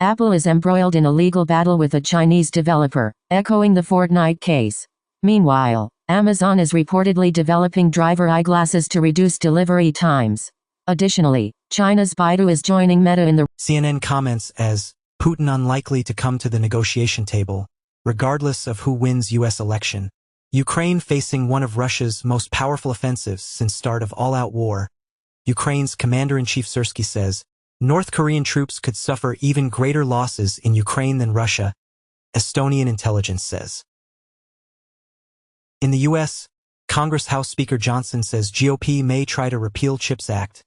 Apple is embroiled in a legal battle with a Chinese developer, echoing the Fortnite case. Meanwhile, Amazon is reportedly developing driver eyeglasses to reduce delivery times. Additionally, China's Baidu is joining Meta in the CNN comments as Putin unlikely to come to the negotiation table, regardless of who wins U.S. election. Ukraine facing one of Russia's most powerful offensives since start of all-out war. Ukraine's Commander-in-Chief Syrskyi says, North Korean troops could suffer even greater losses in Ukraine than Russia, Estonian intelligence says. In the U.S., Congress House Speaker Johnson says GOP may try to repeal CHIPS Act,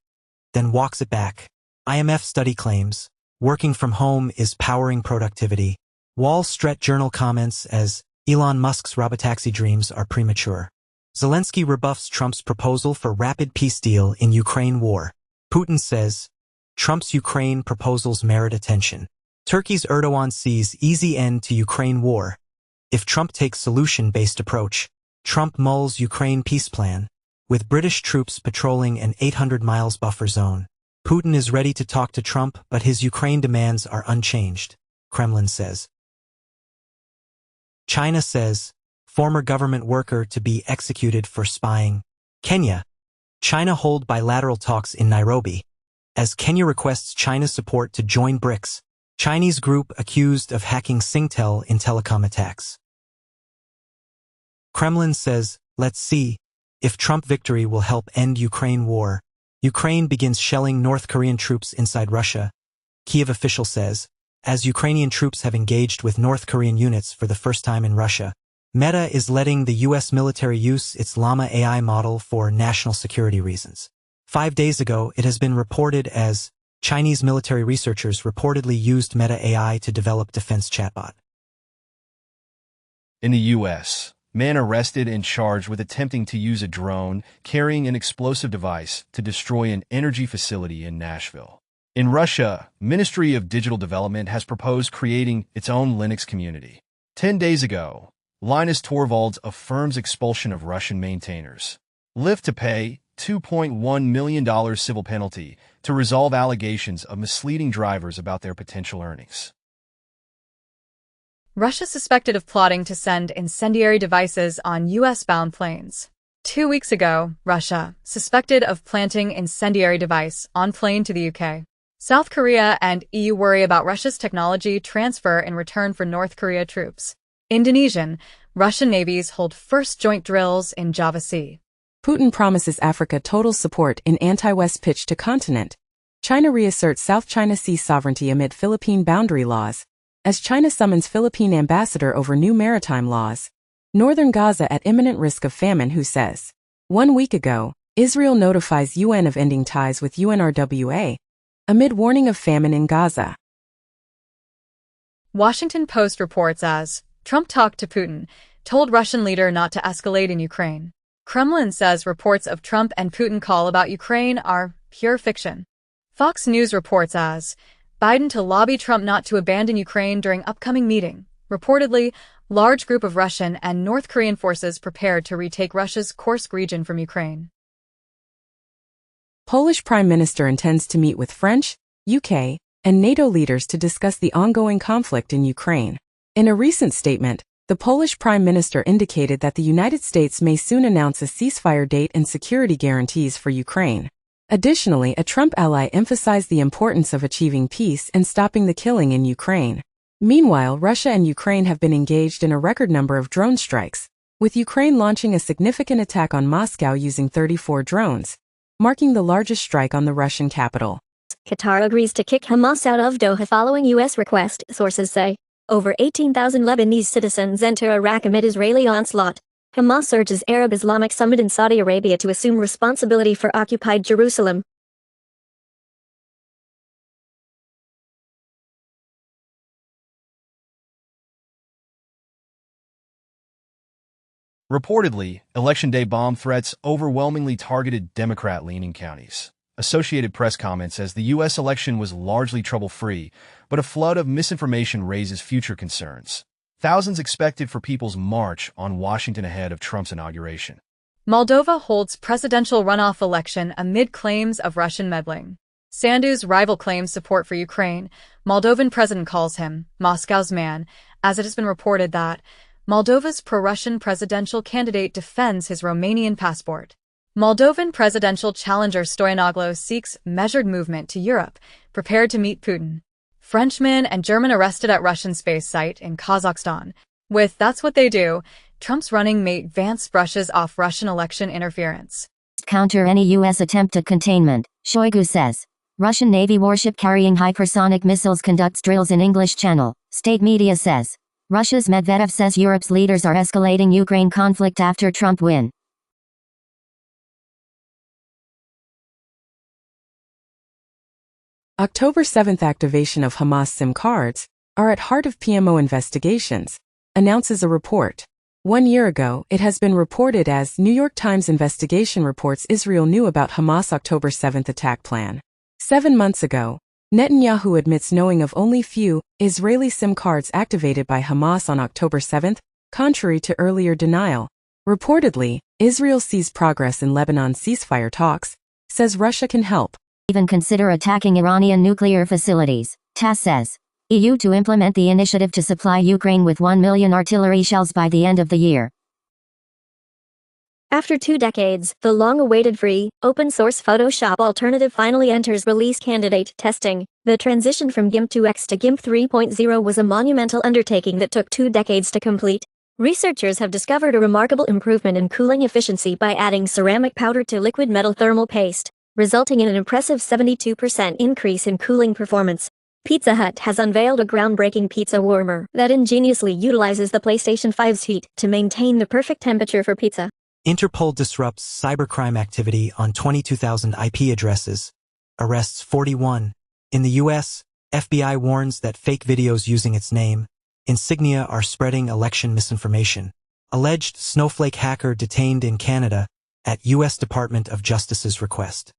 then walks it back. IMF study claims, working from home is powering productivity. Wall Street Journal comments as Elon Musk's robotaxi dreams are premature. Zelensky rebuffs Trump's proposal for rapid peace deal in Ukraine war. Putin says, Trump's Ukraine proposals merit attention. Turkey's Erdogan sees easy end to Ukraine war. If Trump takes solution-based approach, Trump mulls Ukraine peace plan, with British troops patrolling an 800 miles buffer zone. Putin is ready to talk to Trump, but his Ukraine demands are unchanged, Kremlin says. China says, former government worker to be executed for spying. Kenya. China hold bilateral talks in Nairobi. As Kenya requests China's support to join BRICS, Chinese group accused of hacking Singtel in telecom attacks. Kremlin says, let's see if Trump victory will help end Ukraine war. Ukraine begins shelling North Korean troops inside Russia. Kiev official says, as Ukrainian troops have engaged with North Korean units for the first time in Russia. Meta is letting the U.S. military use its Llama AI model for national security reasons. 5 days ago, it has been reported as Chinese military researchers reportedly used Meta AI to develop defense chatbot. In the U.S., man arrested and charged with attempting to use a drone carrying an explosive device to destroy an energy facility in Nashville. In Russia, Ministry of Digital Development has proposed creating its own Linux community. 10 days ago, Linus Torvalds affirms expulsion of Russian maintainers. Lyft to pay $2.1 million civil penalty to resolve allegations of misleading drivers about their potential earnings. Russia suspected of plotting to send incendiary devices on U.S.-bound planes. 2 weeks ago, Russia suspected of planting incendiary device on plane to the UK. South Korea and EU worry about Russia's technology transfer in return for North Korea troops. Indonesian, Russian navies hold first joint drills in Java Sea. Putin promises Africa total support in anti-West pitch to continent. China reasserts South China Sea sovereignty amid Philippine boundary laws. As China summons Philippine ambassador over new maritime laws. Northern Gaza at imminent risk of famine who says. 1 week ago, Israel notifies UN of ending ties with UNRWA. Amid warning of famine in Gaza. Washington Post reports as Trump talked to Putin, told Russian leader not to escalate in Ukraine. Kremlin says reports of Trump and Putin call about Ukraine are pure fiction. Fox News reports as Biden to lobby Trump not to abandon Ukraine during upcoming meeting. Reportedly, large group of Russian and North Korean forces prepared to retake Russia's Kursk region from Ukraine. Polish Prime Minister intends to meet with French, UK, and NATO leaders to discuss the ongoing conflict in Ukraine. In a recent statement, the Polish Prime Minister indicated that the United States may soon announce a ceasefire date and security guarantees for Ukraine. Additionally, a Trump ally emphasized the importance of achieving peace and stopping the killing in Ukraine. Meanwhile, Russia and Ukraine have been engaged in a record number of drone strikes, with Ukraine launching a significant attack on Moscow using 34 drones, marking the largest strike on the Russian capital. Qatar agrees to kick Hamas out of Doha following U.S. request, sources say. Over 18,000 Lebanese citizens enter Iraq amid Israeli onslaught. Hamas urges Arab Islamic Summit in Saudi Arabia to assume responsibility for occupied Jerusalem. Reportedly, Election Day bomb threats overwhelmingly targeted Democrat-leaning counties. Associated Press comments says the U.S. election was largely trouble-free, but a flood of misinformation raises future concerns. Thousands expected for People's March on Washington ahead of Trump's inauguration. Moldova holds presidential runoff election amid claims of Russian meddling. Sandu's rival claims support for Ukraine. Moldovan president calls him Moscow's man, as it has been reported that Moldova's pro-Russian presidential candidate defends his Romanian passport. Moldovan presidential challenger Stoyanoglu seeks measured movement to Europe, prepared to meet Putin. Frenchman and German arrested at Russian space site in Kazakhstan. With "That's what they do," Trump's running mate Vance brushes off Russian election interference. Counter any U.S. attempt at containment, Shoigu says. Russian Navy warship carrying hypersonic missiles conducts drills in English Channel, state media says. Russia's Medvedev says Europe's leaders are escalating Ukraine conflict after Trump win. October 7th activation of Hamas SIM cards are at heart of PMO investigations, announces a report. 1 year ago, it has been reported as New York Times investigation reports Israel knew about Hamas October 7th attack plan. 7 months ago, Netanyahu admits knowing of only few Israeli SIM cards activated by Hamas on October 7th, contrary to earlier denial. Reportedly, Israel sees progress in Lebanon ceasefire talks, says Russia can help. Even consider attacking Iranian nuclear facilities, TASS says. EU to implement the initiative to supply Ukraine with 1 million artillery shells by the end of the year. After 2 decades, the long-awaited free, open-source Photoshop alternative finally enters release candidate testing. The transition from GIMP 2X to GIMP 3.0 was a monumental undertaking that took 2 decades to complete. Researchers have discovered a remarkable improvement in cooling efficiency by adding ceramic powder to liquid metal thermal paste, resulting in an impressive 72% increase in cooling performance. Pizza Hut has unveiled a groundbreaking pizza warmer that ingeniously utilizes the PlayStation 5's heat to maintain the perfect temperature for pizza. Interpol disrupts cybercrime activity on 22,000 IP addresses, arrests 41. In the U.S., FBI warns that fake videos using its name, insignia are spreading election misinformation. Alleged snowflake hacker detained in Canada at U.S. Department of Justice's request.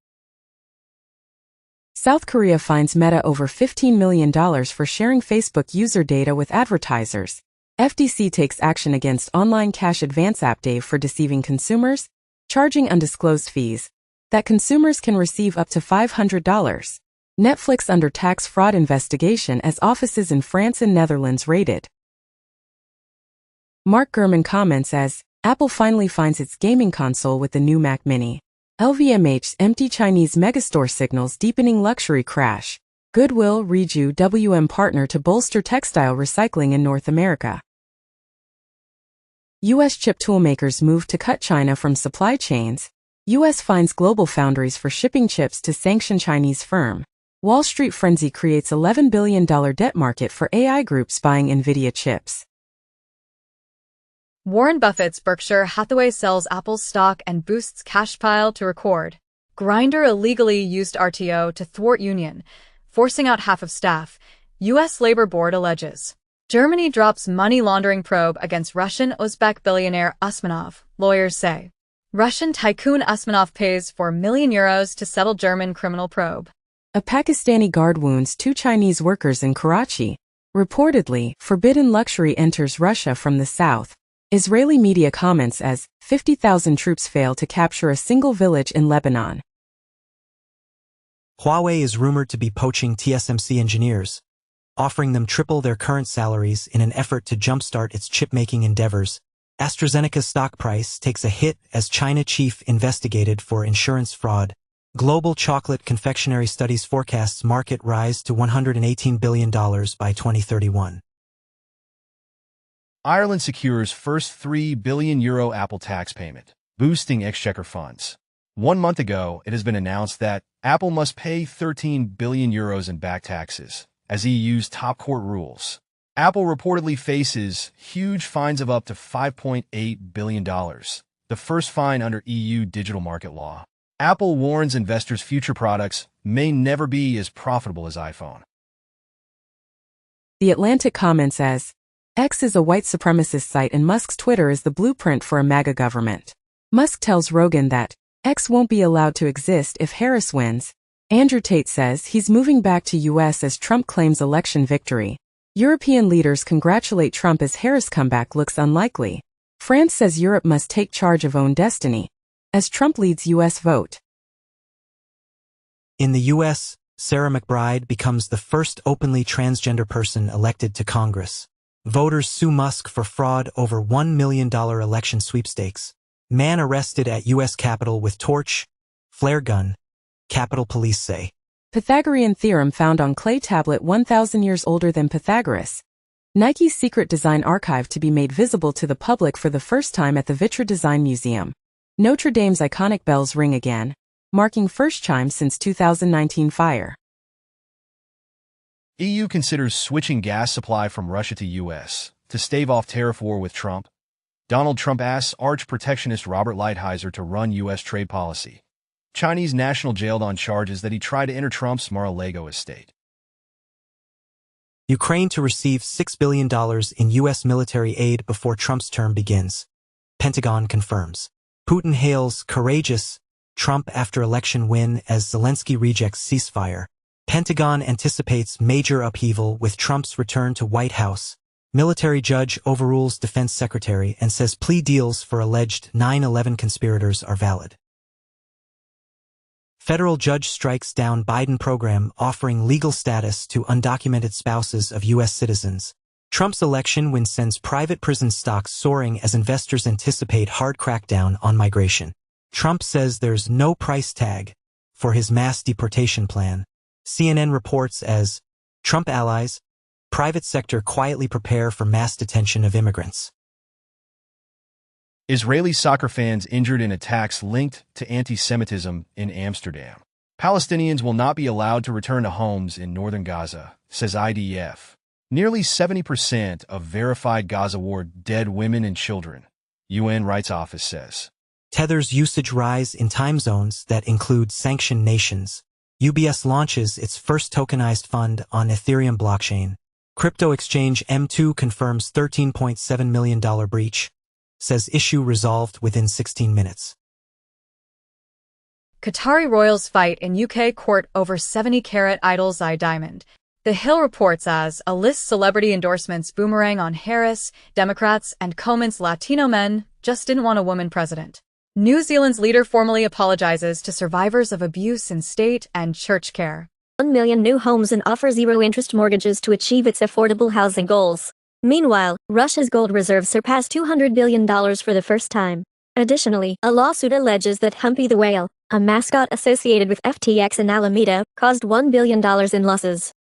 South Korea fines Meta over $15 million for sharing Facebook user data with advertisers. FTC takes action against online cash advance app Dave for deceiving consumers, charging undisclosed fees that consumers can receive up to $500. Netflix under tax fraud investigation as offices in France and Netherlands raided. Mark Gurman comments as Apple finally finds its gaming console with the new Mac Mini. LVMH's empty Chinese megastore signals deepening luxury crash. Goodwill Reju WM partner to bolster textile recycling in North America. U.S. chip toolmakers move to cut China from supply chains. U.S. fines global foundries for shipping chips to sanction Chinese firm. Wall Street frenzy creates $11 billion debt market for AI groups buying NVIDIA chips. Warren Buffett's Berkshire Hathaway sells Apple's stock and boosts cash pile to record. Grindr illegally used RTO to thwart union, forcing out half of staff, U.S. Labor Board alleges. Germany drops money laundering probe against Russian Uzbek billionaire Usmanov, lawyers say. Russian tycoon Usmanov pays €4 million to settle German criminal probe. A Pakistani guard wounds 2 Chinese workers in Karachi. Reportedly, forbidden luxury enters Russia from the south. Israeli media comments as 50,000 troops fail to capture a single village in Lebanon. Huawei is rumored to be poaching TSMC engineers, offering them triple their current salaries in an effort to jumpstart its chip-making endeavors. AstraZeneca's stock price takes a hit as China chief investigated for insurance fraud. Global chocolate confectionery studies forecasts market rise to $118 billion by 2031. Ireland secures first €3 billion Apple tax payment, boosting exchequer funds. 1 month ago, it has been announced that Apple must pay €13 billion in back taxes, as EU's top court rules. Apple reportedly faces huge fines of up to $5.8 billion, the first fine under EU digital market law. Apple warns investors future products may never be as profitable as iPhone. The Atlantic comments as X is a white supremacist site and Musk's Twitter is the blueprint for a MAGA government. Musk tells Rogan that X won't be allowed to exist if Harris wins. Andrew Tate says he's moving back to US as Trump claims election victory. European leaders congratulate Trump as Harris' comeback looks unlikely. France says Europe must take charge of own destiny as Trump leads US vote. In the U.S., Sarah McBride becomes the first openly transgender person elected to Congress. Voters sue Musk for fraud over $1 million election sweepstakes. Man arrested at U.S. Capitol with torch, flare gun, Capitol Police say. Pythagorean theorem found on clay tablet 1,000 years older than Pythagoras. Nike's secret design archive to be made visible to the public for the first time at the Vitra Design Museum. Notre Dame's iconic bells ring again, marking first chime since 2019 fire. EU considers switching gas supply from Russia to U.S. to stave off tariff war with Trump. Donald Trump asks arch-protectionist Robert Lighthizer to run U.S. trade policy. Chinese national jailed on charges that he tried to enter Trump's Mar-a-Lago estate. Ukraine to receive $6 billion in U.S. military aid before Trump's term begins. Pentagon confirms. Putin hails courageous Trump after election win as Zelensky rejects ceasefire. Pentagon anticipates major upheaval with Trump's return to White House. Military judge overrules defense secretary and says plea deals for alleged 9/11 conspirators are valid. Federal judge strikes down Biden program offering legal status to undocumented spouses of U.S. citizens. Trump's election win sends private prison stocks soaring as investors anticipate hard crackdown on migration. Trump says there's no price tag for his mass deportation plan. CNN reports as Trump allies, private sector quietly prepare for mass detention of immigrants. Israeli soccer fans injured in attacks linked to anti-Semitism in Amsterdam. Palestinians will not be allowed to return to homes in northern Gaza, says IDF. Nearly 70% of verified Gaza war dead women and children, UN Rights Office says. Tether's usage rise in time zones that include sanctioned nations. UBS launches its first tokenized fund on Ethereum blockchain. Crypto exchange M2 confirms $13.7 million breach. Says issue resolved within 16 minutes. Qatari royals fight in UK court over 70-carat idol's eye diamond. The Hill reports as a list celebrity endorsements boomerang on Harris, Democrats, and Coment's Latino men just didn't want a woman president. New Zealand's leader formally apologizes to survivors of abuse in state and church care. 1 million new homes and offers zero-interest mortgages to achieve its affordable housing goals. Meanwhile, Russia's gold reserves surpassed $200 billion for the first time. Additionally, a lawsuit alleges that Humpy the Whale, a mascot associated with FTX in Alameda, caused $1 billion in losses.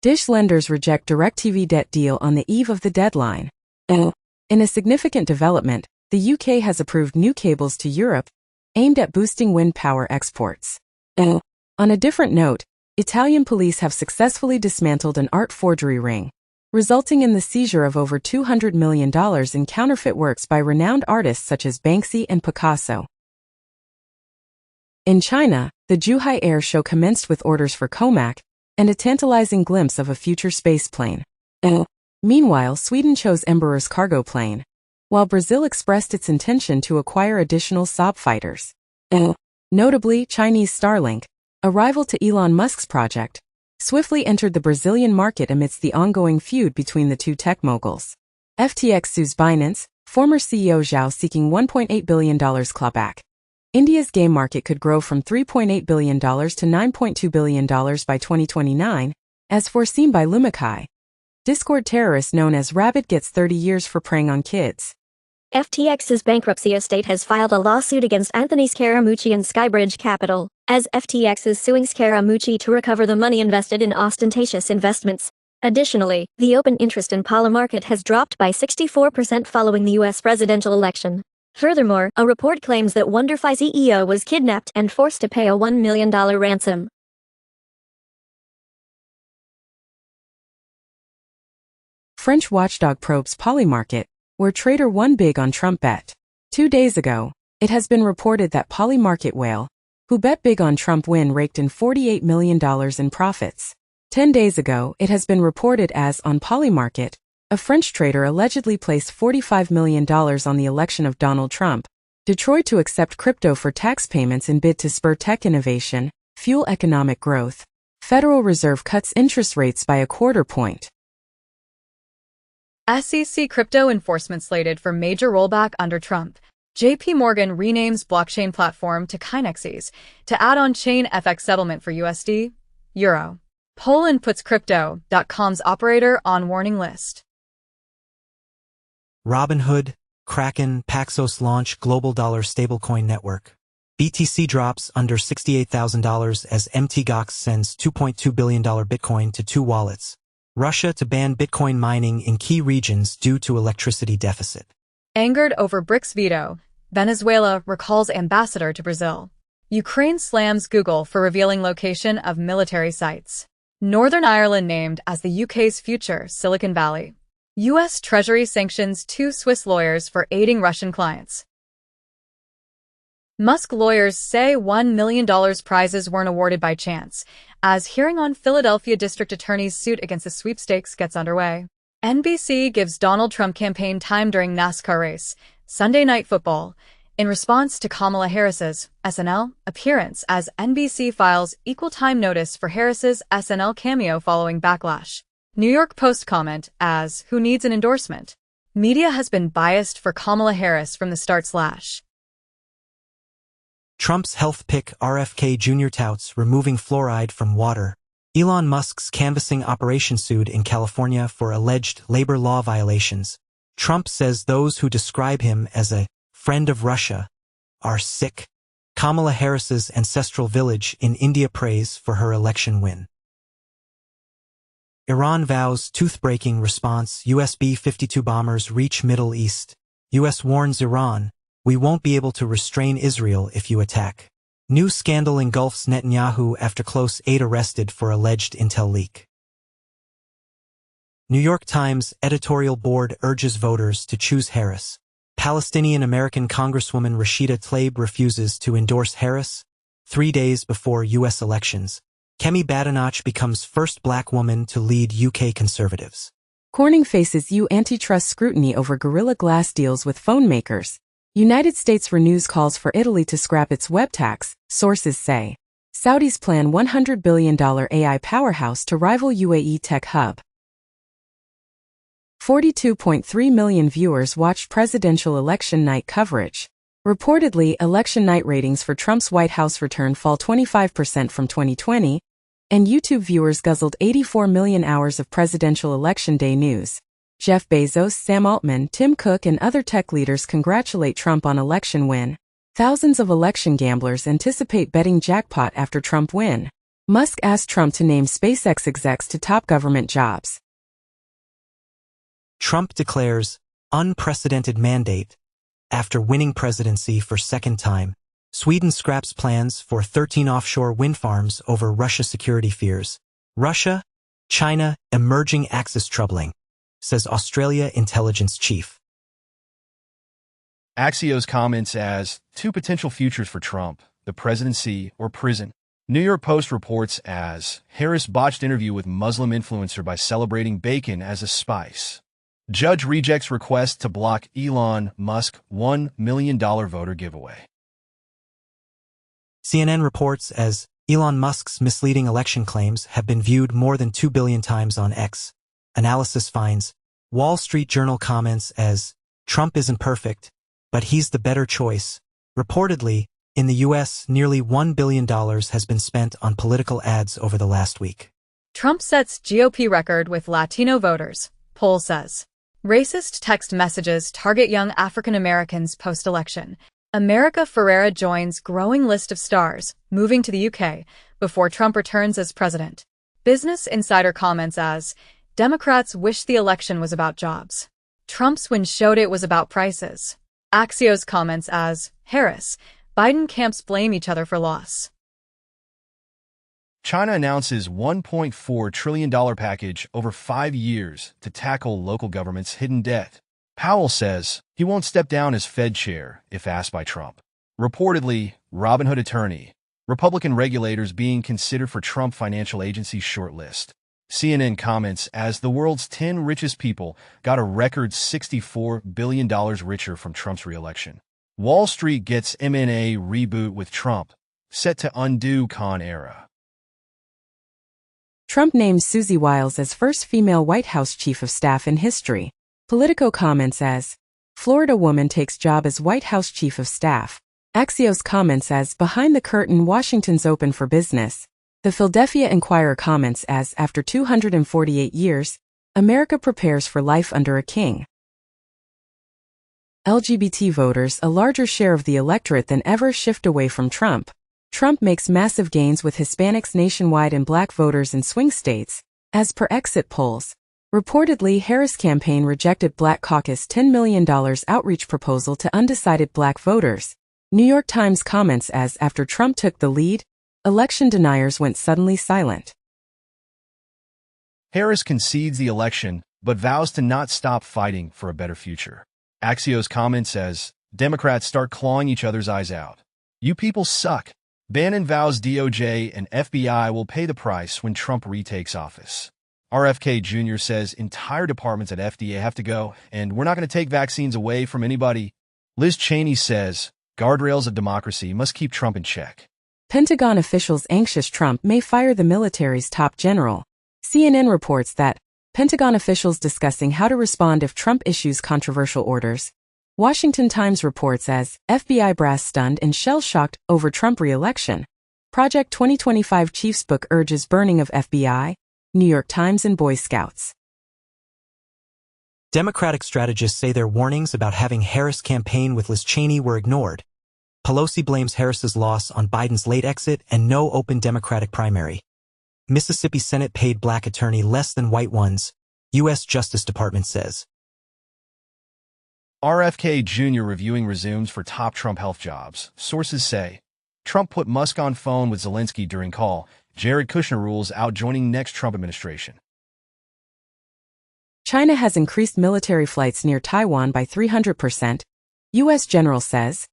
Dish lenders reject DirecTV debt deal on the eve of the deadline. In a significant development, the UK has approved new cables to Europe, aimed at boosting wind power exports. On a different note, Italian police have successfully dismantled an art forgery ring, resulting in the seizure of over $200 million in counterfeit works by renowned artists such as Banksy and Picasso. In China, the Zhuhai Air Show commenced with orders for Comac and a tantalizing glimpse of a future spaceplane. Meanwhile, Sweden chose Embraer's cargo plane, while Brazil expressed its intention to acquire additional Saab fighters. Notably, Chinese Starlink, a rival to Elon Musk's project, swiftly entered the Brazilian market amidst the ongoing feud between the two tech moguls. FTX sues Binance, former CEO Zhao seeking $1.8 billion clawback. India's game market could grow from $3.8 billion to $9.2 billion by 2029, as foreseen by Lumakai. Discord terrorist known as Rabbit gets 30 years for preying on kids. FTX's bankruptcy estate has filed a lawsuit against Anthony Scaramucci and Skybridge Capital, as FTX is suing Scaramucci to recover the money invested in ostentatious investments. Additionally, the open interest in Polymarket has dropped by 64% following the U.S. presidential election. Furthermore, a report claims that WonderFi CEO was kidnapped and forced to pay a $1 million ransom. French watchdog probes Polymarket, where trader won big on Trump bet. 2 days ago, it has been reported that Polymarket whale, who bet big on Trump win, raked in $48 million in profits. 10 days ago, it has been reported as on Polymarket, a French trader allegedly placed $45 million on the election of Donald Trump, Detroit to accept crypto for tax payments in bid to spur tech innovation, fuel economic growth. Federal Reserve cuts interest rates by a quarter point. SEC crypto enforcement slated for major rollback under Trump. JP Morgan renames blockchain platform to Kinexes to add on-chain FX settlement for USD, Euro. Poland puts Crypto.com's operator on warning list. Robinhood, Kraken, Paxos launch global dollar stablecoin network. BTC drops under $68,000 as Mt. Gox sends $2.2 billion Bitcoin to 2 wallets. Russia to ban Bitcoin mining in key regions due to electricity deficit. Angered over BRICS veto, Venezuela recalls ambassador to Brazil. Ukraine slams Google for revealing location of military sites. Northern Ireland named as the UK's future Silicon Valley. U.S. Treasury sanctions 2 Swiss lawyers for aiding Russian clients. Musk lawyers say $1 million prizes weren't awarded by chance, as hearing on Philadelphia district attorney's suit against the sweepstakes gets underway. NBC gives Donald Trump campaign time during NASCAR race, Sunday Night Football, in response to Kamala Harris's SNL appearance as NBC files equal time notice for Harris's SNL cameo following backlash. New York Post comment as, who needs an endorsement? Media has been biased for Kamala Harris from the start. Trump's health pick RFK Jr. touts removing fluoride from water. Elon Musk's canvassing operation sued in California for alleged labor law violations. Trump says those who describe him as a friend of Russia are sick. Kamala Harris's ancestral village in India prays for her election win. Iran vows tooth-breaking response. US B-52 bombers reach Middle East. US warns Iran, we won't be able to restrain Israel if you attack. New scandal engulfs Netanyahu after close aide arrested for alleged intel leak. New York Times editorial board urges voters to choose Harris. Palestinian-American Congresswoman Rashida Tlaib refuses to endorse Harris. 3 days before U.S. elections, Kemi Badenoch becomes first black woman to lead UK Conservatives. Corning faces EU antitrust scrutiny over Gorilla Glass deals with phone makers. United States renews calls for Italy to scrap its web tax, sources say. Saudis plan $100 billion AI powerhouse to rival UAE tech hub. 42.3 million viewers watched presidential election night coverage. Reportedly, election night ratings for Trump's White House return fall 25% from 2020, and YouTube viewers guzzled 84 million hours of presidential election day news. Jeff Bezos, Sam Altman, Tim Cook, and other tech leaders congratulate Trump on election win. Thousands of election gamblers anticipate betting jackpot after Trump win. Musk asked Trump to name SpaceX execs to top government jobs. Trump declares unprecedented mandate after winning presidency for second time. Sweden scraps plans for 13 offshore wind farms over Russia security fears. Russia, China, emerging axis troubling, says Australia intelligence chief. Axios comments as, 2 potential futures for Trump, the presidency or prison. New York Post reports as, Harris botched interview with Muslim influencer by celebrating bacon as a spice. Judge rejects request to block Elon Musk $1 million voter giveaway. CNN reports as, Elon Musk's misleading election claims have been viewed more than 2 billion times on X. Analysis finds. Wall Street Journal comments as, Trump isn't perfect, but he's the better choice. Reportedly, in the U.S., nearly $1 billion has been spent on political ads over the last week. Trump sets GOP record with Latino voters, poll says. Racist text messages target young African Americans post-election. America Ferrera joins growing list of stars, moving to the UK before Trump returns as president. Business Insider comments as, Democrats wish the election was about jobs. Trump's win showed it was about prices. Axios comments as, Harris, Biden camps blame each other for loss. China announces $1.4 trillion package over 5 years to tackle local government's hidden debt. Powell says he won't step down as Fed chair if asked by Trump. Reportedly, Robinhood attorney, Republican regulators being considered for Trump financial agency's shortlist. CNN comments as the world's 10 richest people got a record $64 billion richer from Trump's reelection. Wall Street gets M&A reboot with Trump, set to undo Con era. Trump names Susie Wiles as first female White House chief of staff in history. Politico comments as, Florida woman takes job as White House Chief of Staff. Axios comments as behind the curtain, Washington's open for business. The Philadelphia Inquirer comments as after 248 years, America prepares for life under a king. LGBT voters, a larger share of the electorate than ever, shift away from Trump. Trump makes massive gains with Hispanics nationwide and black voters in swing states, as per exit polls. Reportedly, Harris' campaign rejected Black Caucus $10 million outreach proposal to undecided black voters. New York Times comments as after Trump took the lead, election deniers went suddenly silent. Harris concedes the election, but vows to not stop fighting for a better future. Axios comments as Democrats start clawing each other's eyes out. You people suck. Bannon vows DOJ and FBI will pay the price when Trump retakes office. RFK Jr. says entire departments at FDA have to go, and we're not going to take vaccines away from anybody. Liz Cheney says guardrails of democracy must keep Trump in check. Pentagon officials anxious Trump may fire the military's top general. CNN reports that Pentagon officials discussing how to respond if Trump issues controversial orders. Washington Times reports as FBI brass stunned and shell-shocked over Trump re-election. Project 2025 Chiefs book urges burning of FBI. New York Times and Boy Scouts. Democratic strategists say their warnings about having Harris campaign with Liz Cheney were ignored. Pelosi blames Harris's loss on Biden's late exit and no open Democratic primary. Mississippi Senate paid black attorney less than white ones, U.S. Justice Department says. RFK Jr. reviewing resumes for top Trump health jobs. Sources say Trump put Musk on phone with Zelensky during call. Jared Kushner rules out joining next Trump administration. China has increased military flights near Taiwan by 300%, U.S. general says.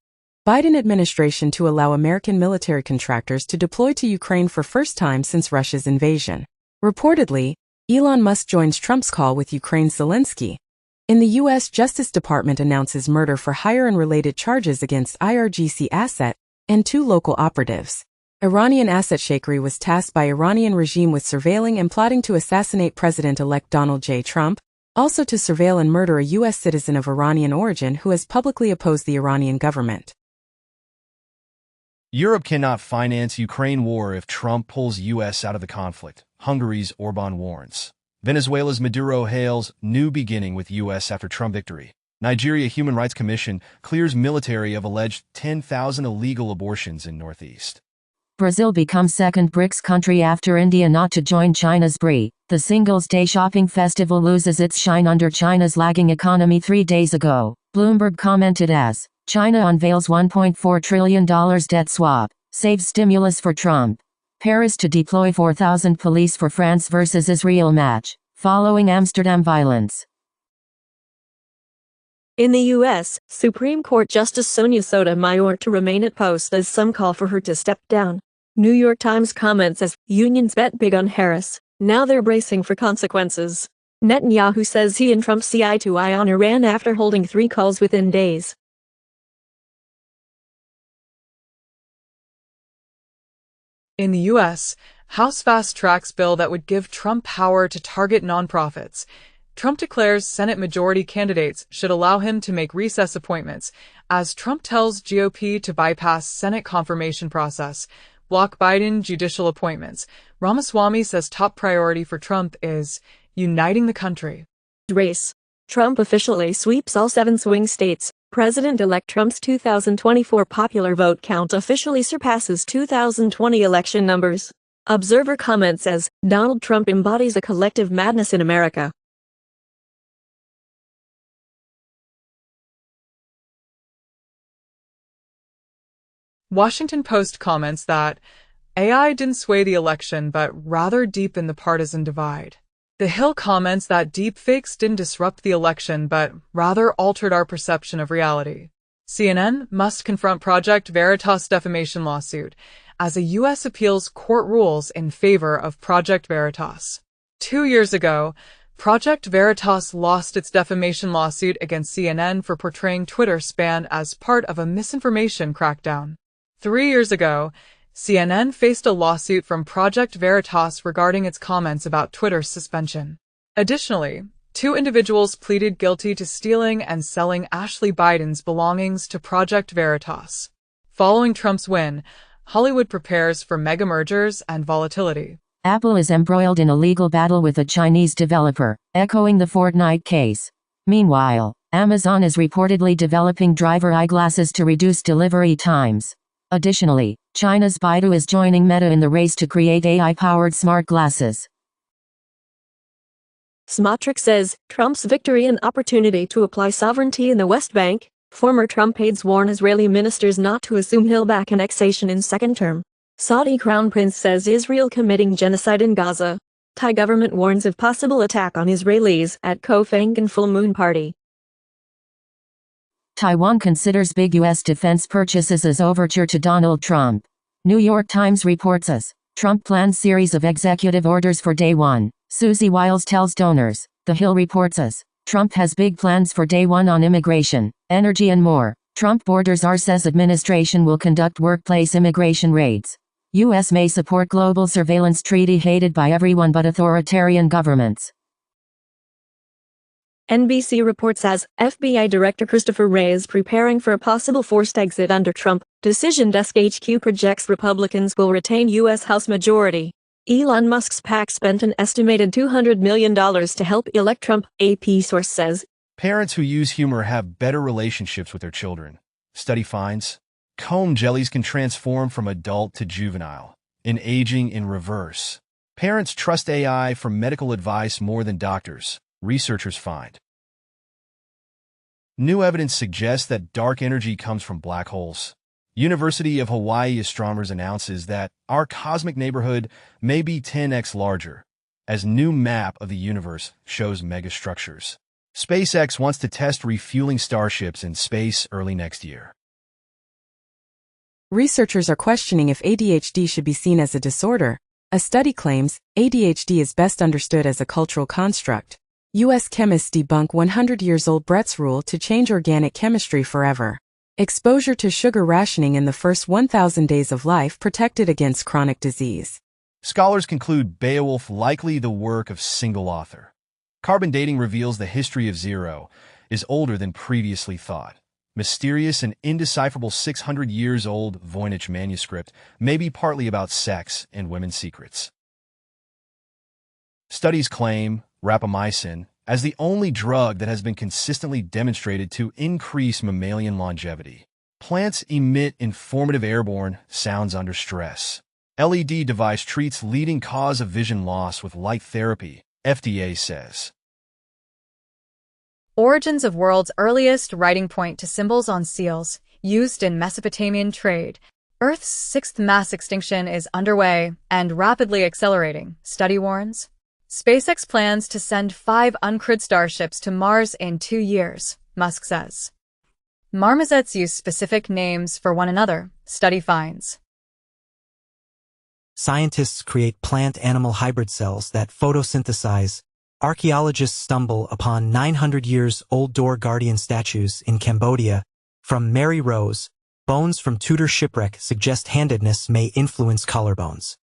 Biden administration to allow American military contractors to deploy to Ukraine for first time since Russia's invasion. Reportedly, Elon Musk joins Trump's call with Ukraine's Zelensky. In the U.S. Justice Department announces murder for hire and related charges against IRGC asset and 2 local operatives. Iranian asset shakery was tasked by Iranian regime with surveilling and plotting to assassinate President-elect Donald J. Trump, also to surveil and murder a U.S. citizen of Iranian origin who has publicly opposed the Iranian government. Europe cannot finance Ukraine war if Trump pulls U.S. out of the conflict, Hungary's Orban warns. Venezuela's Maduro hails new beginning with U.S. after Trump victory. Nigeria Human Rights Commission clears military of alleged 10,000 illegal abortions in Northeast. Brazil becomes second BRICS country after India not to join China's BRI. The Singles' Day shopping festival loses its shine under China's lagging economy 3 days ago. Bloomberg commented as, China unveils $1.4 trillion debt swap, saves stimulus for Trump. Paris to deploy 4,000 police for France versus Israel match, following Amsterdam violence. In the U.S., Supreme Court Justice Sonia Sotomayor to remain at post as some call for her to step down. New York Times comments as unions bet big on Harris, now they're bracing for consequences. Netanyahu says he and Trump see eye to eye on Iran after holding 3 calls within days. In the U.S., House fast-tracks bill that would give Trump power to target nonprofits. Trump declares Senate majority candidates should allow him to make recess appointments, as Trump tells GOP to bypass Senate confirmation process, block Biden judicial appointments. Ramaswamy says top priority for Trump is uniting the country. Race. Trump officially sweeps all 7 swing states. President-elect Trump's 2024 popular vote count officially surpasses 2020 election numbers. Observer comments as Donald Trump embodies a collective madness in America. Washington Post comments that AI didn't sway the election but rather deepen the partisan divide. The Hill comments that deepfakes didn't disrupt the election but rather altered our perception of reality. CNN must confront Project Veritas defamation lawsuit as a U.S. appeals court rules in favor of Project Veritas. 2 years ago, Project Veritas lost its defamation lawsuit against CNN for portraying Twitter span as part of a misinformation crackdown. 3 years ago, CNN faced a lawsuit from Project Veritas regarding its comments about Twitter's suspension. Additionally, Two individuals pleaded guilty to stealing and selling Ashley Biden's belongings to Project Veritas. Following Trump's win, Hollywood prepares for mega mergers and volatility. Apple is embroiled in a legal battle with a Chinese developer, echoing the Fortnite case. Meanwhile, Amazon is reportedly developing driver eyeglasses to reduce delivery times. Additionally, China's Baidu is joining Meta in the race to create AI-powered smart glasses. Smotrich says, Trump's victory and opportunity to apply sovereignty in the West Bank. Former Trump aides warn Israeli ministers not to assume he'll back annexation in second term. Saudi Crown Prince says Israel committing genocide in Gaza. Thai government warns of possible attack on Israelis at Kofangan full moon party. Taiwan considers big U.S. defense purchases as overture to Donald Trump. New York Times reports as Trump plans series of executive orders for day one. Susie Wiles tells donors. The Hill reports as Trump has big plans for day one on immigration, energy and more. Trump borders are says administration will conduct workplace immigration raids. U.S. may support global surveillance treaty hated by everyone but authoritarian governments. NBC reports as FBI Director Christopher Wray is preparing for a possible forced exit under Trump. Decision Desk HQ projects Republicans will retain U.S. House majority. Elon Musk's PAC spent an estimated $200 million to help elect Trump, AP source says. Parents who use humor have better relationships with their children. Study finds comb jellies can transform from adult to juvenile, in aging in reverse. Parents trust AI for medical advice more than doctors, researchers find. New evidence suggests that dark energy comes from black holes. University of Hawaii astronomers announces that our cosmic neighborhood may be 10x larger, as new map of the universe shows megastructures. SpaceX wants to test refueling starships in space early next year. Researchers are questioning if ADHD should be seen as a disorder. A study claims ADHD is best understood as a cultural construct. U.S. chemists debunk 100-years-old Brett's rule to change organic chemistry forever. Exposure to sugar rationing in the first 1,000 days of life protected against chronic disease. Scholars conclude Beowulf likely the work of single author. Carbon dating reveals the history of zero is older than previously thought. Mysterious and indecipherable 600 years old Voynich manuscript may be partly about sex and women's secrets. Studies claim rapamycin as the only drug that has been consistently demonstrated to increase mammalian longevity. Plants emit informative airborne sounds under stress. LED device treats leading cause of vision loss with light therapy, FDA says. Origins of world's earliest writing point to symbols on seals, used in Mesopotamian trade. Earth's sixth mass extinction is underway and rapidly accelerating, study warns. SpaceX plans to send 5 uncrewed starships to Mars in 2 years, Musk says. Marmosets use specific names for one another, study finds. Scientists create plant-animal hybrid cells that photosynthesize. Archaeologists stumble upon 900-years-old door guardian statues in Cambodia. From Mary Rose, bones from Tudor shipwreck suggest handedness may influence collarbones.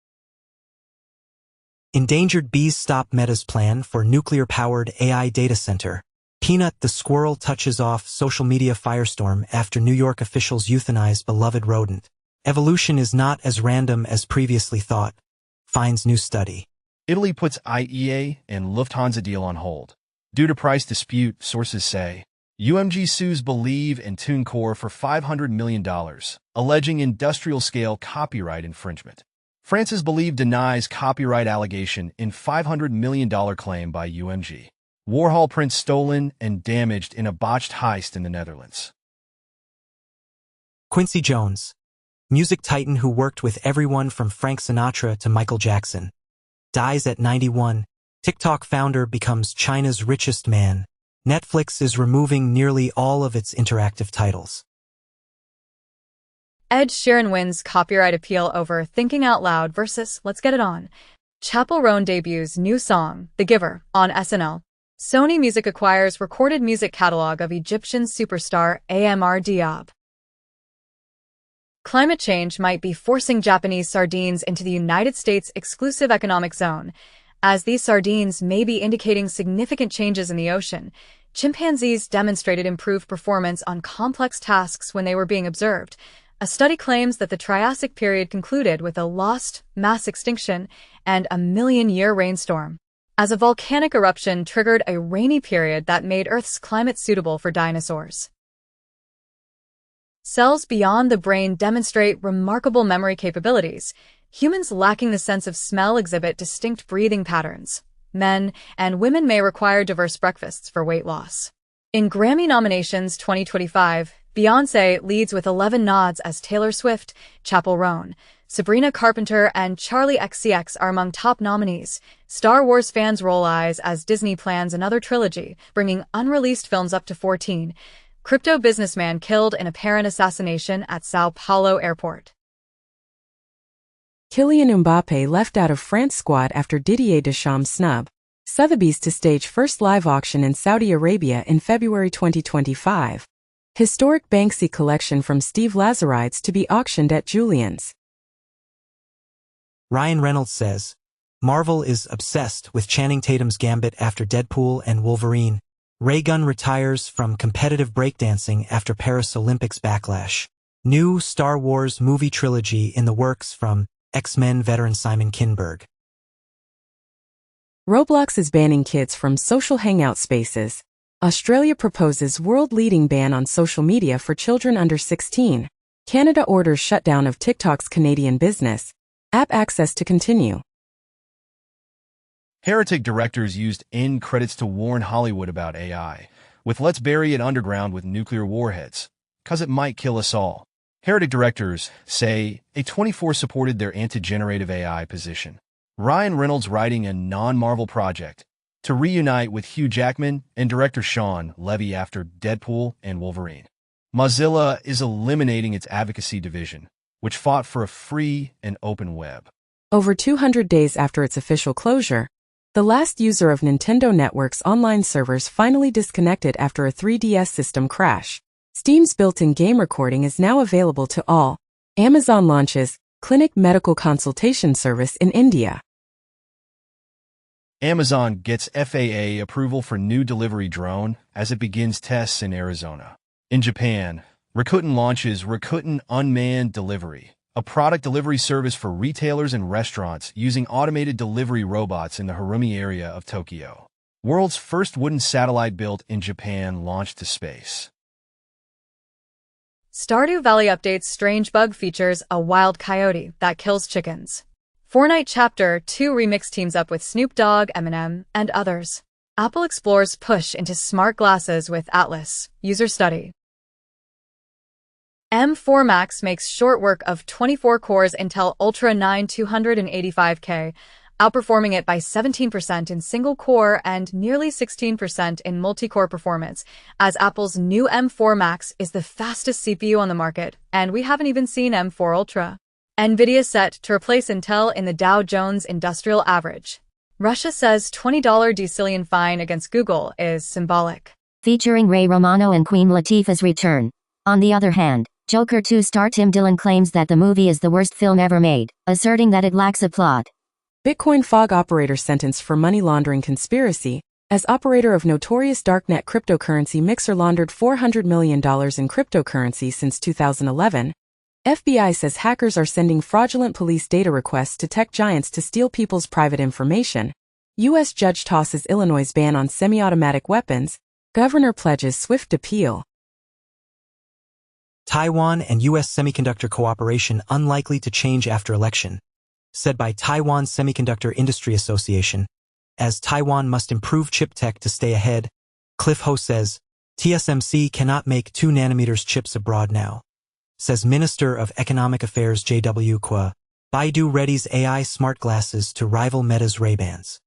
Endangered bees stop Meta's plan for nuclear-powered AI data center. Peanut the squirrel touches off social media firestorm after New York officials euthanize beloved rodent. Evolution is not as random as previously thought, finds new study. Italy puts IEA and Lufthansa deal on hold. Due to price dispute, sources say. UMG sues Believe and TuneCore for $500 million, alleging industrial-scale copyright infringement. France's Believe denies copyright allegation in $500 million claim by UMG. Warhol prints stolen and damaged in a botched heist in the Netherlands. Quincy Jones, music titan who worked with everyone from Frank Sinatra to Michael Jackson, dies at 91. TikTok founder becomes China's richest man. Netflix is removing nearly all of its interactive titles. Ed Sheeran wins copyright appeal over Thinking Out Loud versus Let's Get It On. Chappell Roan debuts new song, The Giver, on SNL. Sony Music acquires recorded music catalog of Egyptian superstar Amr Diab. Climate change might be forcing Japanese sardines into the United States exclusive economic zone. as these sardines may be indicating significant changes in the ocean. Chimpanzees demonstrated improved performance on complex tasks when they were being observed. A study claims that the Triassic period concluded with a lost mass extinction and a million-year rainstorm, as a volcanic eruption triggered a rainy period that made Earth's climate suitable for dinosaurs. Cells beyond the brain demonstrate remarkable memory capabilities. Humans lacking the sense of smell exhibit distinct breathing patterns. Men and women may require diverse breakfasts for weight loss. In Grammy nominations 2025, Beyoncé leads with 11 nods as Taylor Swift, Chappell Roan, Sabrina Carpenter, and Charli XCX are among top nominees. Star Wars fans roll eyes as Disney plans another trilogy, bringing unreleased films up to 14. Crypto businessman killed in apparent assassination at Sao Paulo airport. Kylian Mbappé left out of France squad after Didier Deschamps' snub. Sotheby's to stage first live auction in Saudi Arabia in February 2025. Historic Banksy collection from Steve Lazarides to be auctioned at Julian's. Ryan Reynolds says, Marvel is obsessed with Channing Tatum's Gambit after Deadpool and Wolverine. Ray Gunn retires from competitive breakdancing after Paris Olympics backlash. New Star Wars movie trilogy in the works from X-Men veteran Simon Kinberg. Roblox is banning kids from social hangout spaces. Australia proposes world-leading ban on social media for children under 16. Canada orders shutdown of TikTok's Canadian business. App access to continue. Heretic directors used end credits to warn Hollywood about AI, with "Let's bury it underground with nuclear warheads, 'cause it might kill us all." Heretic directors say A24 supported their anti-generative AI position. Ryan Reynolds writing a non-Marvel project to reunite with Hugh Jackman and director Sean Levy after Deadpool and Wolverine. Mozilla is eliminating its advocacy division, which fought for a free and open web. Over 200 days after its official closure, the last user of Nintendo Network's online servers finally disconnected after a 3DS system crash. Steam's built-in game recording is now available to all. Amazon launches Clinic Medical Consultation Service in India. Amazon gets FAA approval for new delivery drone as it begins tests in Arizona. In Japan, Rakuten launches Rakuten Unmanned Delivery, a product delivery service for retailers and restaurants using automated delivery robots in the Harumi area of Tokyo. World's first wooden satellite built in Japan launched to space. Stardew Valley updates strange bug features a wild coyote that kills chickens. Fortnite Chapter 2 remix teams up with Snoop Dogg, Eminem, and others. Apple explores push into smart glasses with Atlas. User study. M4 Max makes short work of 24 cores Intel Ultra 9 285K, outperforming it by 17% in single-core and nearly 16% in multi-core performance, as Apple's new M4 Max is the fastest CPU on the market, and we haven't even seen M4 Ultra. NVIDIA set to replace Intel in the Dow Jones Industrial Average. Russia says $20 decillion fine against Google is symbolic. Featuring Ray Romano and Queen Latifah's return. On the other hand, Joker 2 star Tim Dillon claims that the movie is the worst film ever made, asserting that it lacks a plot. Bitcoin fog operator sentenced for money laundering conspiracy, as operator of notorious darknet cryptocurrency Mixer laundered $400 million in cryptocurrency since 2011. FBI says hackers are sending fraudulent police data requests to tech giants to steal people's private information. U.S. judge tosses Illinois' ban on semi-automatic weapons. Governor pledges swift appeal. Taiwan and U.S. semiconductor cooperation unlikely to change after election, said by Taiwan Semiconductor Industry Association, as Taiwan must improve chip tech to stay ahead. Cliff Ho says, TSMC cannot make 2 nanometers chips abroad now, says Minister of Economic Affairs J.W. Kwa. Baidu readies AI smart glasses to rival Meta's Ray-Bans.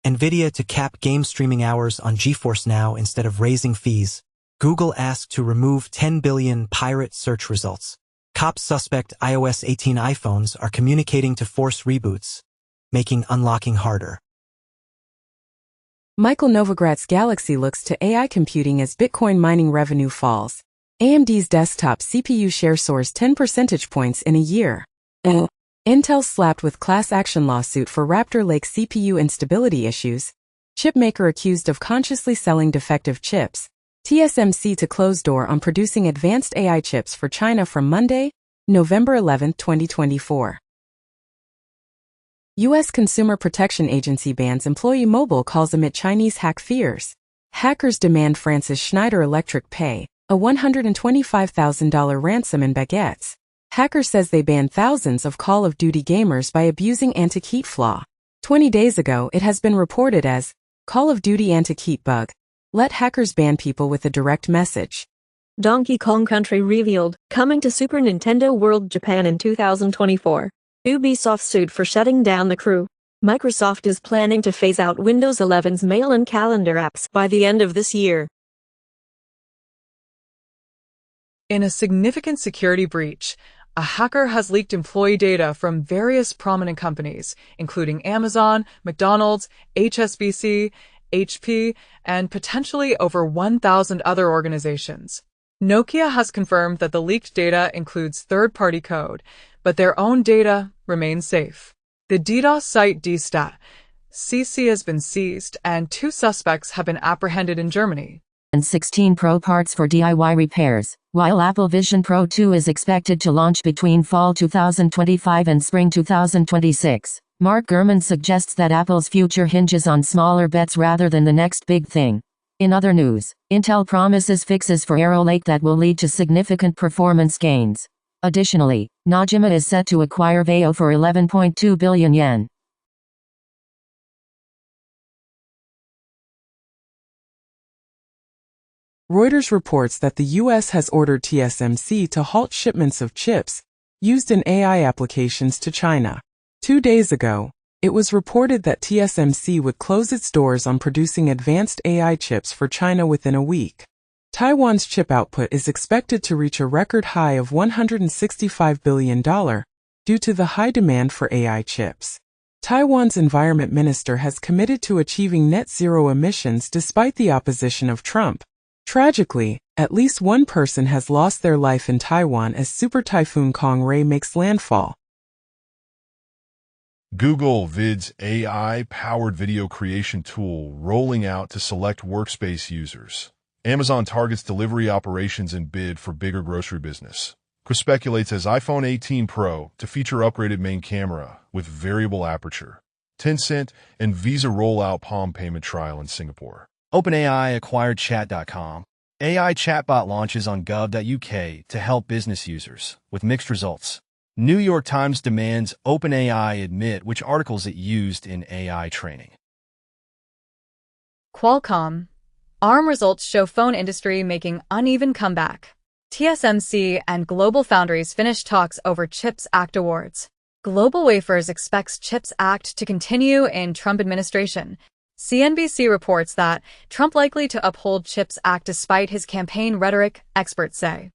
NVIDIA to cap game streaming hours on GeForce Now instead of raising fees. Google asked to remove 10 billion pirate search results. Cops suspect iOS 18 iPhones are communicating to force reboots, making unlocking harder. Michael Novogratz Galaxy looks to AI computing as Bitcoin mining revenue falls. AMD's desktop CPU share soars 10 percentage points in a year. Intel slapped with class action lawsuit for Raptor Lake CPU instability issues. Chipmaker accused of consciously selling defective chips. TSMC to close door on producing advanced AI chips for China from Monday, November 11, 2024. U.S. Consumer Protection Agency bans employee mobile calls amid Chinese hack fears. Hackers demand Francis Schneider Electric pay a $125,000 ransom in baguettes. Hacker says they banned thousands of Call of Duty gamers by abusing anti-cheat flaw. 20 days ago, it has been reported as Call of Duty anti-cheat bug. Let hackers ban people with a direct message. Donkey Kong Country revealed, coming to Super Nintendo World Japan in 2024. Ubisoft sued for shutting down the crew. Microsoft is planning to phase out Windows 11's mail and calendar apps by the end of this year. In a significant security breach, a hacker has leaked employee data from various prominent companies, including Amazon, McDonald's, HSBC, HP, and potentially over 1,000 other organizations. Nokia has confirmed that the leaked data includes third-party code, but their own data remains safe. The DDoS site DStat CC has been seized, and 2 suspects have been apprehended in Germany. And 16 Pro parts for DIY repairs, while Apple Vision Pro 2 is expected to launch between fall 2025 and spring 2026. Mark Gurman suggests that Apple's future hinges on smaller bets rather than the next big thing. In other news, Intel promises fixes for Arrow Lake that will lead to significant performance gains. Additionally, Najima is set to acquire Veo for 11.2 billion yen. Reuters reports that the U.S. has ordered TSMC to halt shipments of chips used in AI applications to China. 2 days ago, it was reported that TSMC would close its doors on producing advanced AI chips for China within a week. Taiwan's chip output is expected to reach a record high of $165 billion due to the high demand for AI chips. Taiwan's environment minister has committed to achieving net zero emissions despite the opposition of Trump. Tragically, at least one person has lost their life in Taiwan as Super Typhoon Kong-ray makes landfall. Google Vid's AI-powered video creation tool rolling out to select workspace users. Amazon targets delivery operations in bid for bigger grocery business. Chris speculates as iPhone 18 Pro to feature upgraded main camera with variable aperture. Tencent and Visa roll out Palm payment trial in Singapore. OpenAI acquired Chat.com. AI chatbot launches on gov.uk to help business users, with mixed results. New York Times demands OpenAI admit which articles it used in AI training. Qualcomm. ARM results show phone industry making uneven comeback. TSMC and GlobalFoundries finish talks over CHIPS Act awards. GlobalWafers expects CHIPS Act to continue in Trump administration. CNBC reports that Trump likely to uphold CHIPS Act despite his campaign rhetoric, experts say.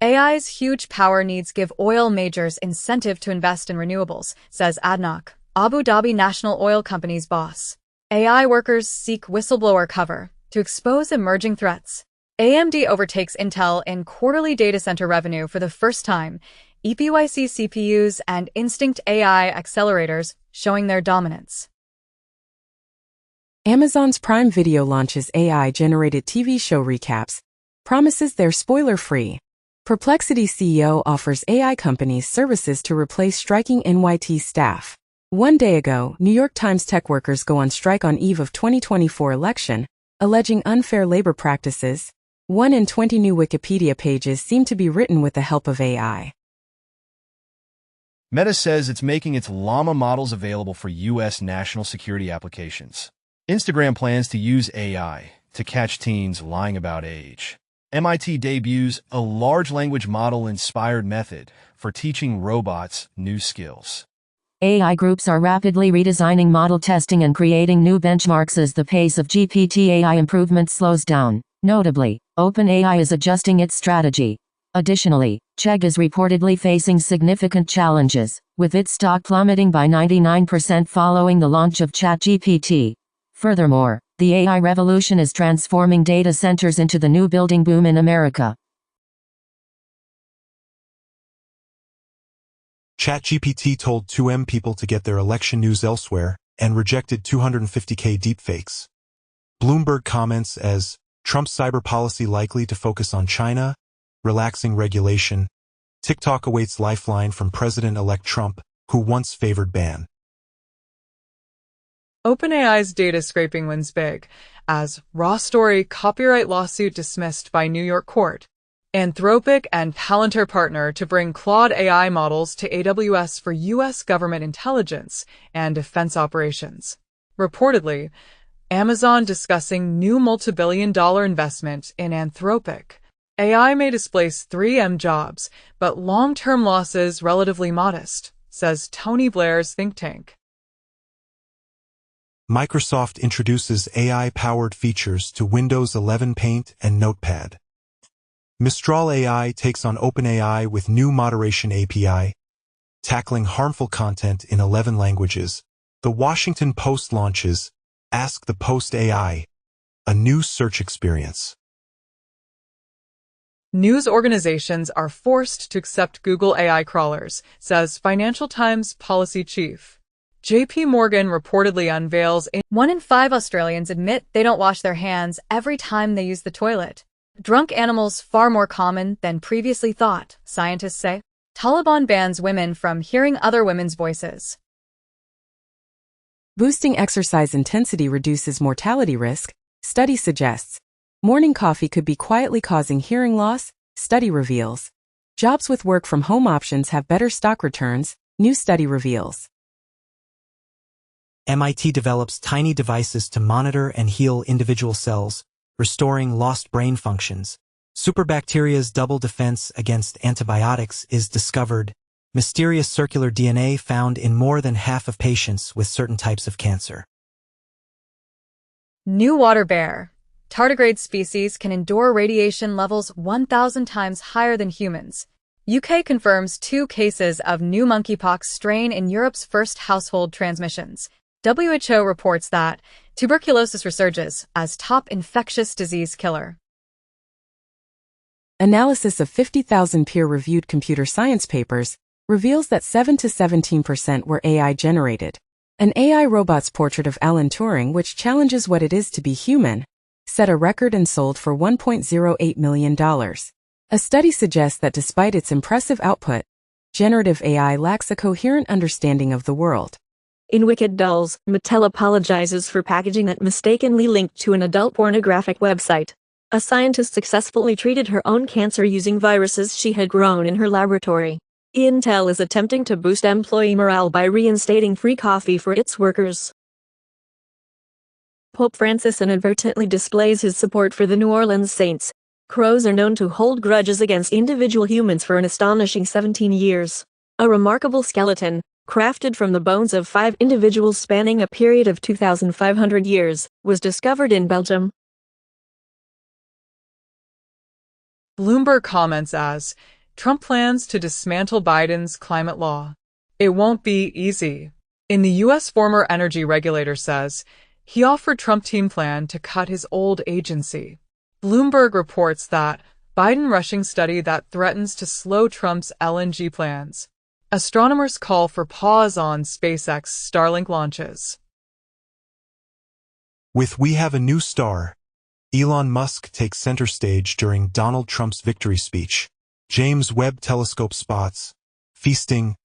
AI's huge power needs give oil majors incentive to invest in renewables, says ADNOC, Abu Dhabi National Oil Company's boss. AI workers seek whistleblower cover to expose emerging threats. AMD overtakes Intel in quarterly data center revenue for the first time, EPYC CPUs and Instinct AI accelerators showing their dominance. Amazon's Prime Video launches AI-generated TV show recaps, promises they're spoiler-free. Perplexity CEO offers AI companies services to replace striking NYT staff. 1 day ago, New York Times tech workers go on strike on eve of 2024 election, alleging unfair labor practices. 1 in 20 new Wikipedia pages seem to be written with the help of AI. Meta says it's making its Llama models available for U.S. national security applications. Instagram plans to use AI to catch teens lying about age. MIT debuts a large language model-inspired method for teaching robots new skills. AI groups are rapidly redesigning model testing and creating new benchmarks as the pace of GPT AI improvement slows down. Notably, OpenAI is adjusting its strategy. Additionally, Chegg is reportedly facing significant challenges, with its stock plummeting by 99% following the launch of ChatGPT. Furthermore, the AI revolution is transforming data centers into the new building boom in America. ChatGPT told 2M people to get their election news elsewhere and rejected 250K deepfakes. Bloomberg comments as, Trump's cyber policy likely to focus on China, relaxing regulation. TikTok awaits lifeline from President-elect Trump, who once favored ban. OpenAI's data scraping wins big, as raw story copyright lawsuit dismissed by New York court. Anthropic and Palantir partner to bring Claude AI models to AWS for U.S. government intelligence and defense operations. Reportedly, Amazon discussing new multi-billion-dollar investment in Anthropic. AI may displace 3M jobs, but long-term losses relatively modest, says Tony Blair's think tank. Microsoft introduces AI-powered features to Windows 11 Paint and Notepad. Mistral AI takes on OpenAI with new moderation API, tackling harmful content in 11 languages. The Washington Post launches Ask the Post AI, a new search experience. News organizations are forced to accept Google AI crawlers, says Financial Times policy chief. JP Morgan reportedly unveils 1 in 5 Australians admit they don't wash their hands every time they use the toilet. Drunk animals far more common than previously thought, scientists say. Taliban bans women from hearing other women's voices. Boosting exercise intensity reduces mortality risk, study suggests. Morning coffee could be quietly causing hearing loss, study reveals. Jobs with work-from-home options have better stock returns, new study reveals. MIT develops tiny devices to monitor and heal individual cells, restoring lost brain functions. Superbacteria's double defense against antibiotics is discovered. Mysterious circular DNA found in more than half of patients with certain types of cancer. New water bear. Tardigrade species can endure radiation levels 1,000 times higher than humans. UK confirms 2 cases of new monkeypox strain in Europe's first household transmissions. WHO reports that tuberculosis resurges as top infectious disease killer. Analysis of 50,000 peer-reviewed computer science papers reveals that 7 to 17% were AI-generated. An AI robot's portrait of Alan Turing, which challenges what it is to be human, set a record and sold for $1.08 million. A study suggests that despite its impressive output, generative AI lacks a coherent understanding of the world. In Wicked Dolls, Mattel apologizes for packaging that mistakenly linked to an adult pornographic website. A scientist successfully treated her own cancer using viruses she had grown in her laboratory. Intel is attempting to boost employee morale by reinstating free coffee for its workers. Pope Francis inadvertently displays his support for the New Orleans Saints. Crows are known to hold grudges against individual humans for an astonishing 17 years. A remarkable skeleton, crafted from the bones of 5 individuals spanning a period of 2,500 years, was discovered in Belgium. Bloomberg comments as, Trump plans to dismantle Biden's climate law. It won't be easy. In the U.S. former energy regulator says, he offered Trump team plan to cut his old agency. Bloomberg reports that Biden rushing study that threatens to slow Trump's LNG plans. Astronomers call for pause on SpaceX Starlink launches. With We Have a New Star, Elon Musk takes center stage during Donald Trump's victory speech. James Webb Telescope spots feasting